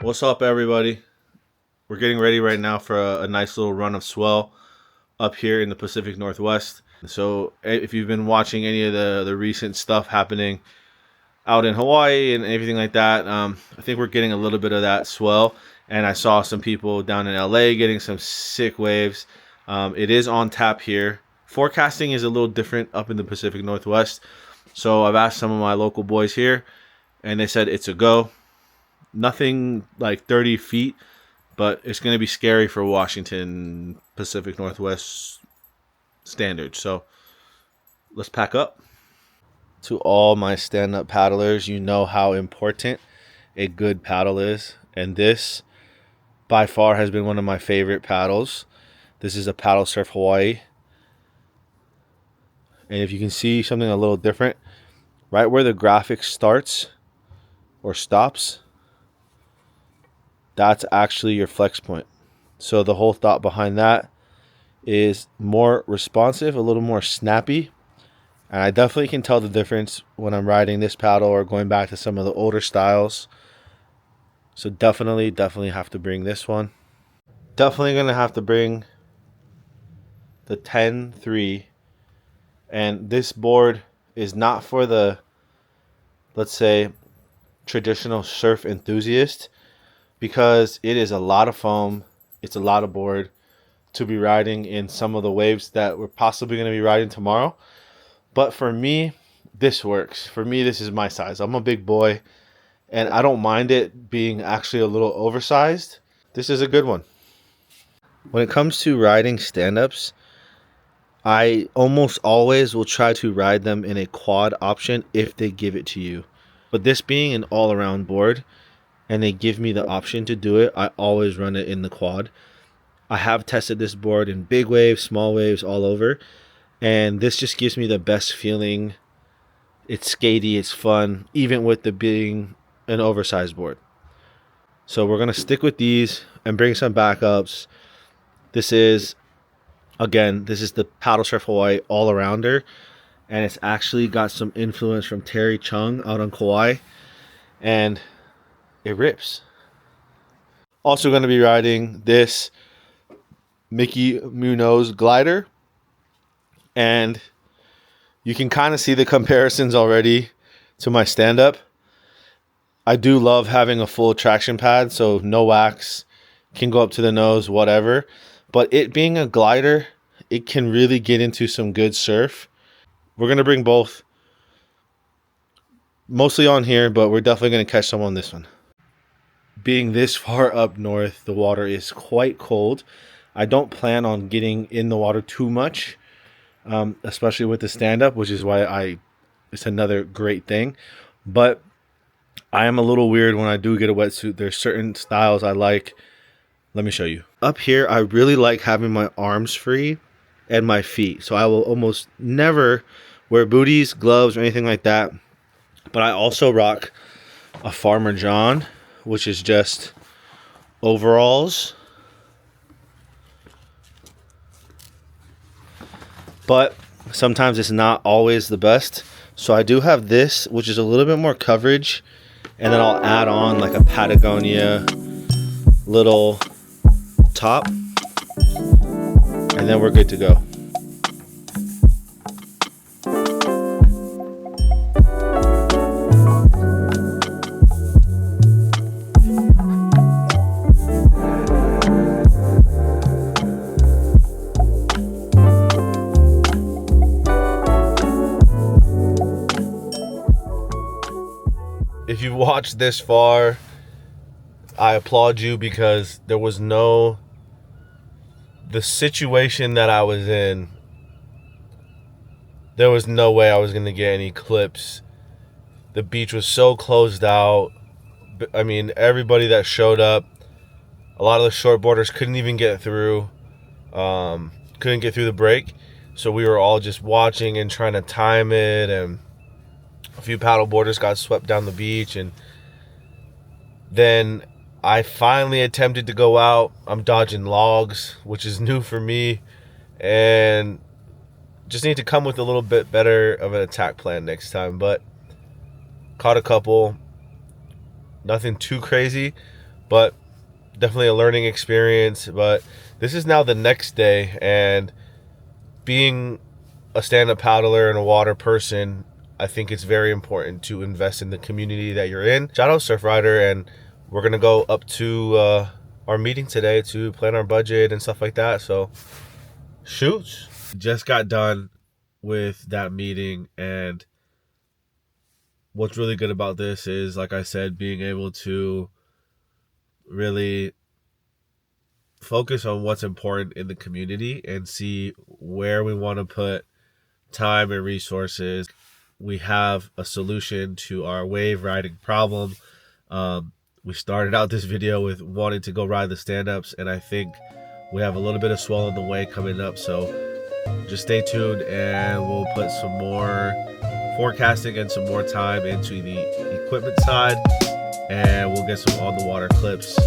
What's up, everybody? We're getting ready right now for a nice little run of swell up here in the Pacific Northwest. So if you've been watching any of the recent stuff happening out in Hawaii and everything like that, I think we're getting a little bit of that swell. And I saw some people down in LA getting some sick waves. It is on tap here. Forecasting is a little different up in the Pacific Northwest. So I've asked some of my local boys here, and they said it's a go. Nothing like 30 feet, but it's going to be scary for Washington, Pacific Northwest standards. So let's pack up. To all my stand-up paddlers, you know how important a good paddle is. And this, by far, has been one of my favorite paddles. This is a Paddle Surf Hawaii. And if you can see something a little different, right where the graphic starts or stops, that's actually your flex point. So the whole thought behind that is more responsive, a little more snappy. And I definitely can tell the difference when I'm riding this paddle or going back to some of the older styles. So definitely have to bring this one. Definitely going to have to bring the 10-3. And this board is not for the, let's say, traditional surf enthusiast, because it is a lot of foam. It's a lot of board to be riding in some of the waves that we're possibly going to be riding tomorrow. But for me, this works. For me, this is my size. I'm a big boy, and I don't mind it being actually a little oversized. This is a good one. When it comes to riding stand-ups, I almost always will try to ride them in a quad option if they give it to you. But this being an all-around board, and they give me the option to do it, I always run it in the quad. I have tested this board in big waves, small waves, all over, and this just gives me the best feeling. It's skatey, it's fun, even with the being an oversized board. So we're going to stick with these and bring some backups. This is the Paddle Surf Hawaii all-arounder, and it's actually got some influence from Terry Chung out on Kauai, and it rips. Also going to be riding this Mickey Munoz glider, and you can kind of see the comparisons already to my stand-up. I do love having a full traction pad, so no wax, can go up to the nose, whatever. But it being a glider, it can really get into some good surf. We're going to bring both, mostly on here, but we're definitely going to catch some on this one. Being this far up north, the water is quite cold. I don't plan on getting in the water too much, especially with the stand-up, which is why it's another great thing. But I am a little weird when I do get a wetsuit. There's certain styles I like. Let me show you. Up here, I really like having my arms free and my feet. So I will almost never wear booties, gloves, or anything like that. But I also rock a Farmer John, which is just overalls. But sometimes it's not always the best. So I do have this, which is a little bit more coverage. And then I'll add on like a Patagonia little top. And then we're good to go. If you watched this far, I applaud you, because the situation that I was in, there was no way I was going to get any clips. The beach was so closed out. I mean, everybody that showed up, a lot of the shortboarders couldn't even get through. Couldn't get through the break. So we were all just watching and trying to time it, and a few paddle boarders got swept down the beach. And then I finally attempted to go out. I'm dodging logs, which is new for me, and just need to come with a little bit better of an attack plan next time. But caught a couple. Nothing too crazy, but definitely a learning experience. But this is now the next day, and being a stand-up paddler and a water person, I think it's very important to invest in the community that you're in. Shout out Surf Rider, and we're gonna go up to our meeting today to plan our budget and stuff like that. So shoot, just got done with that meeting, and what's really good about this is, like I said, being able to really focus on what's important in the community and see where we want to put time and resources. We have a solution to our wave riding problem. We started out this video with wanting to go ride the stand-ups, and I think we have a little bit of swell on the way coming up. So just stay tuned, and we'll put some more forecasting and some more time into the equipment side, and we'll get some on the water clips